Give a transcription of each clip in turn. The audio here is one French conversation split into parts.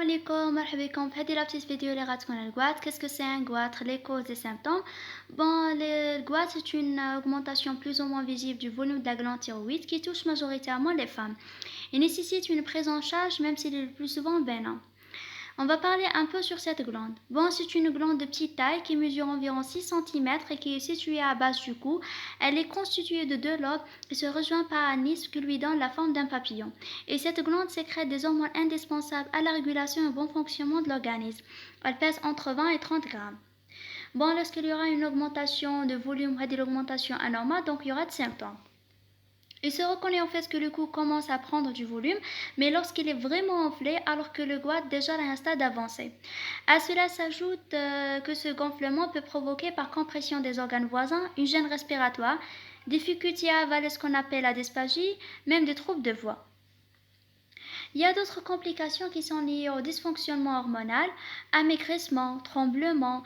Salam alaikum, marhaba bikoum في هذه la petite vidéo اللي غتكون على الgoitre. Qu'est-ce que c'est un goitre? Les causes et symptômes. Bon, le goitre c'est une augmentation plus ou moins visible du volume de la glande thyroïde qui touche majoritairement les femmes. Il nécessite une prise en charge même s'il est le plus souvent bénin. On va parler un peu sur cette glande. Bon, c'est une glande de petite taille qui mesure environ 6 cm et qui est située à la base du cou. Elle est constituée de deux lobes et se rejoint par un nisque qui lui donne la forme d'un papillon. Et cette glande sécrète des hormones indispensables à la régulation et au bon fonctionnement de l'organisme. Elle pèse entre 20 et 30 grammes. Bon, lorsqu'il y aura une augmentation de volume, l'augmentation anormale, donc il y aura des symptômes. Il se reconnaît en fait que le cou commence à prendre du volume, mais lorsqu'il est vraiment enflé, alors que le goitre déjà à un stade avancé. À cela s'ajoute que ce gonflement peut provoquer par compression des organes voisins une gêne respiratoire, difficulté à avaler ce qu'on appelle la dysphagie, même des troubles de voix. Il y a d'autres complications qui sont liées au dysfonctionnement hormonal, amaigrissement, tremblement,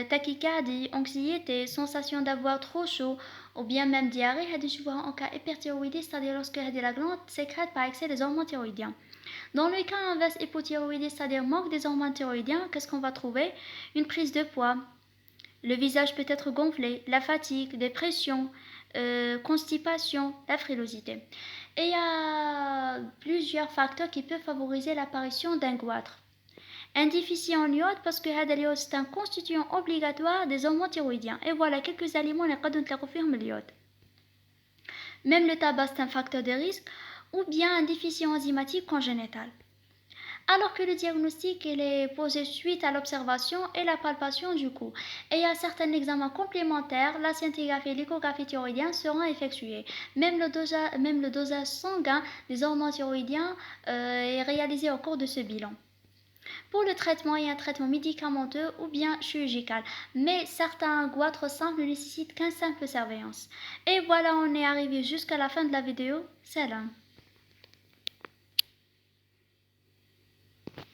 tachycardie, anxiété, sensation d'avoir trop chaud ou bien même diarrhée. Je vois en cas hyperthyroïdie, c'est-à-dire lorsque la glande sécrète par excès des hormones thyroïdiennes. Dans le cas inverse hypothyroïdie, c'est-à-dire manque des hormones thyroïdiennes, qu'est-ce qu'on va trouver? Une prise de poids. Le visage peut être gonflé, la fatigue, dépression, constipation, la frilosité. Et il y a plusieurs facteurs qui peuvent favoriser l'apparition d'un goitre. Un déficit en iode parce que l'iode c'est un constituant obligatoire des hormones thyroïdiennes. Et voilà quelques aliments qui peuvent confirmer l'iode. Même le tabac c'est un facteur de risque ou bien un déficit enzymatique congénital. Alors que le diagnostic est posé suite à l'observation et la palpation du cou. Et à certains examens complémentaires, la scintigraphie et l'échographie thyroïdienne seront effectués. Même le dosage sanguin des hormones thyroïdiennes est réalisé au cours de ce bilan. Pour le traitement, il y a un traitement médicamenteux ou bien chirurgical, mais certains goitres simples ne nécessitent qu'une simple surveillance. Et voilà, on est arrivé jusqu'à la fin de la vidéo. Salam.